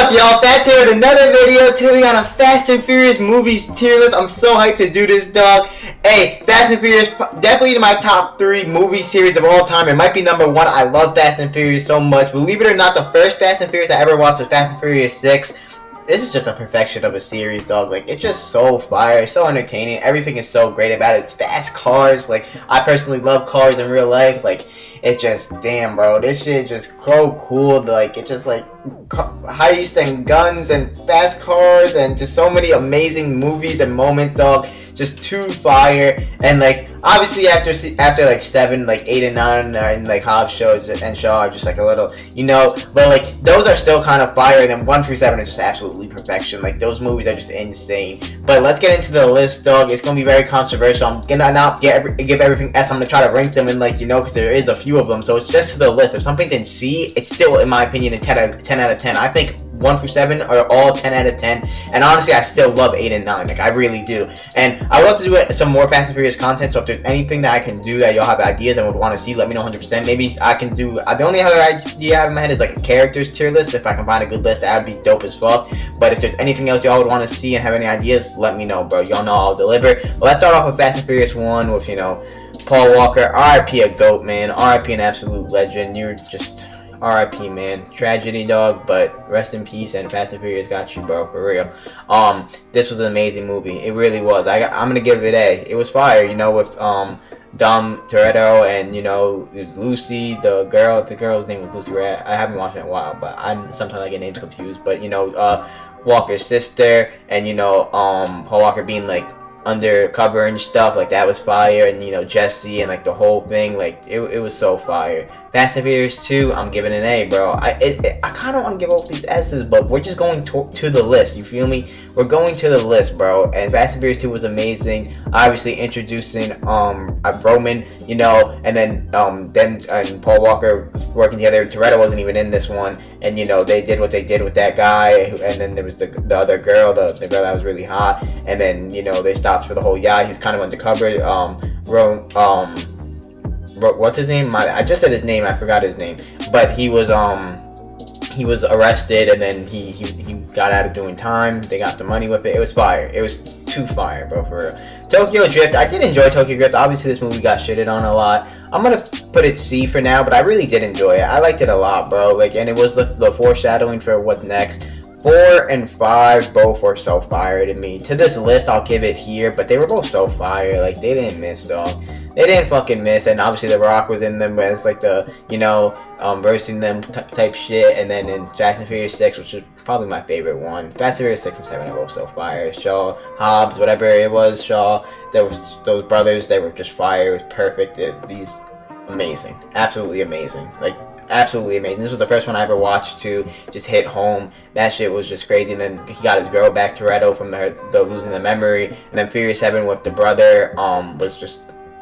up, y'all? Fat here with another video. Today we got a Fast and Furious movies tier list. I'm so hyped to do this, dog. Hey, Fast and Furious, definitely in my top 3 movie series of all time. It might be number 1. I love Fast and Furious so much. Believe it or not, the first Fast and Furious I ever watched was Fast and Furious 6. This is just a perfection of a series, dog. Like, it's just so fire, so entertaining. Everything is so great about it. It's fast cars. Like, I personally love cars in real life. Like, it's just, damn, bro. This shit is just so cool. Like, it's just like heist and guns and fast cars and just so many amazing movies and moments, dog. Just too fire. And like, obviously after like 7, like 8 and 9 are in like Hobbs shows and Shaw are just like a little, you know, but like those are still kind of fire. And then 1 through 7 are just absolutely perfection. Like, those movies are just insane. But let's get into the list, dog. It's gonna be very controversial. I'm gonna not give everything S. I'm gonna try to rank them in, like, you know, because there is a few of them. So it's just to the list. If something's in C, it's still, in my opinion, a 10 out of 10. I think 1 through 7 are all 10 out of 10, and honestly, I still love 8 and 9. Like, I really do. And I would love to do some more Fast and Furious content. So if there's anything that I can do that y'all have ideas and would want to see, let me know 100%. Maybe I can do. The only other idea I have in my head is like a characters tier list. If I can find a good list, that would be dope as fuck. But if there's anything else y'all would want to see and have any ideas, let me know, bro. Y'all know I'll deliver. But let's start off with Fast and Furious 1 with, you know, Paul Walker. R.I.P. a GOAT, man. R.I.P. an absolute legend. You're just R.I.P. man. Tragedy, dog, but rest in peace, and Fast and Furious got you, bro, for real. This was an amazing movie. It really was. I'm gonna give it A. It was fire, you know, with Dom Toretto and, you know, it was Lucy, the girl's name was Lucy, right? I haven't watched it in a while, but sometimes I get names confused. But, you know, Walker's sister, and, you know, Paul Walker being like undercover and stuff, like, that was fire. And, you know, Jesse and like the whole thing, like, it was so fire. Fast and Furious 2, I'm giving an A, bro. I kind of want to give off these S's, but we're just going to the list, you feel me? We're going to the list, bro. And Fast and Furious 2 was amazing. Obviously introducing Roman, you know, and then and Paul Walker working together. Toretto wasn't even in this one, and, you know, they did what they did with that guy. And then there was the other girl, the girl that was really hot, and then, you know, they stopped for the whole yacht. He was kind of undercover. What's his name? I just said his name. I forgot his name. But he was arrested, and then he got out of doing time. They got the money with it. It was fire. It was too fire, bro, for real. Tokyo Drift. I did enjoy Tokyo Drift. Obviously, this movie got shitted on a lot. I'm gonna put it C for now, but I really did enjoy it. I liked it a lot, bro. Like, and it was the foreshadowing for what's next. 4 and 5 both were so fire to me. To this list, I'll give it here, but they were both so fire. Like, they didn't miss, dog. They didn't fucking miss. And obviously The Rock was in them as like the, you know, versing them type shit. And then in Fast and Furious 6, which is probably my favorite one, Fast and Furious 6 and 7 are both so fire. Shaw, Hobbs, whatever it was, Shaw, those brothers, they were just fire. It was perfect. These amazing, absolutely amazing. Like, absolutely amazing. This was the first one I ever watched to just hit home. That shit was just crazy. And then he got his girl back, Toretto, from the losing the memory. And then Furious 7 with the brother was just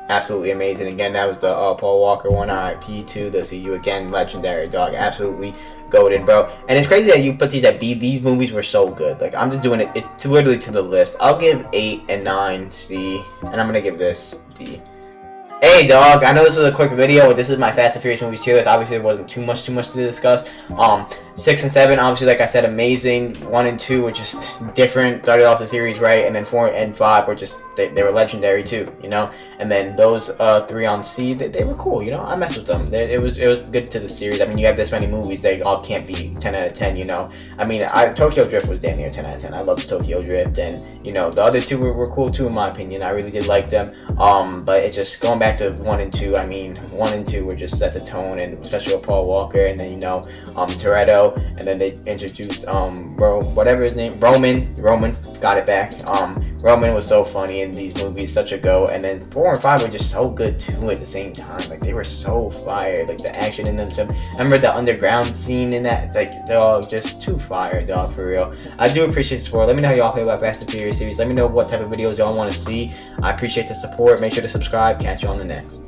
absolutely amazing. Again, that was the Paul Walker one. R.I.P. to the See You Again, legendary, dog. Absolutely goated, bro. And it's crazy that you put these at B. These movies were so good. Like, I'm just doing it. It's literally to the list. I'll give 8 and 9 C, and I'm gonna give this D. Hey, dog, I know this was a quick video, but this is my Fast and Furious movies tier list. Obviously, it wasn't too much to discuss. 6 and 7, obviously, like I said, amazing. 1 and 2 were just different. Started off the series right, and then 4 and 5 were just, they were legendary too, you know. And then those 3 on C, they were cool, you know. I messed with them. It was good to the series. I mean, you have this many movies, they all can't be 10 out of 10, you know. I mean, Tokyo Drift was damn near 10 out of 10. I loved Tokyo Drift, and, you know, the other 2 were cool too, in my opinion. I really did like them. But it's just going back to 1 and 2. I mean, 1 and 2 were just set the tone, and especially with Paul Walker, and then, you know, Toretto, and then they introduced whatever his name, Roman, got it back. Roman was so funny in these movies, such a go. And then 4 and 5 were just so good too at the same time. Like, they were so fire. Like, the action in them. So, remember the underground scene in that? It's like, dog, just too fire, dog, for real. I do appreciate the support. Let me know how y'all feel about Fast and Furious series. Let me know what type of videos y'all want to see. I appreciate the support. Make sure to subscribe. Catch you on the next.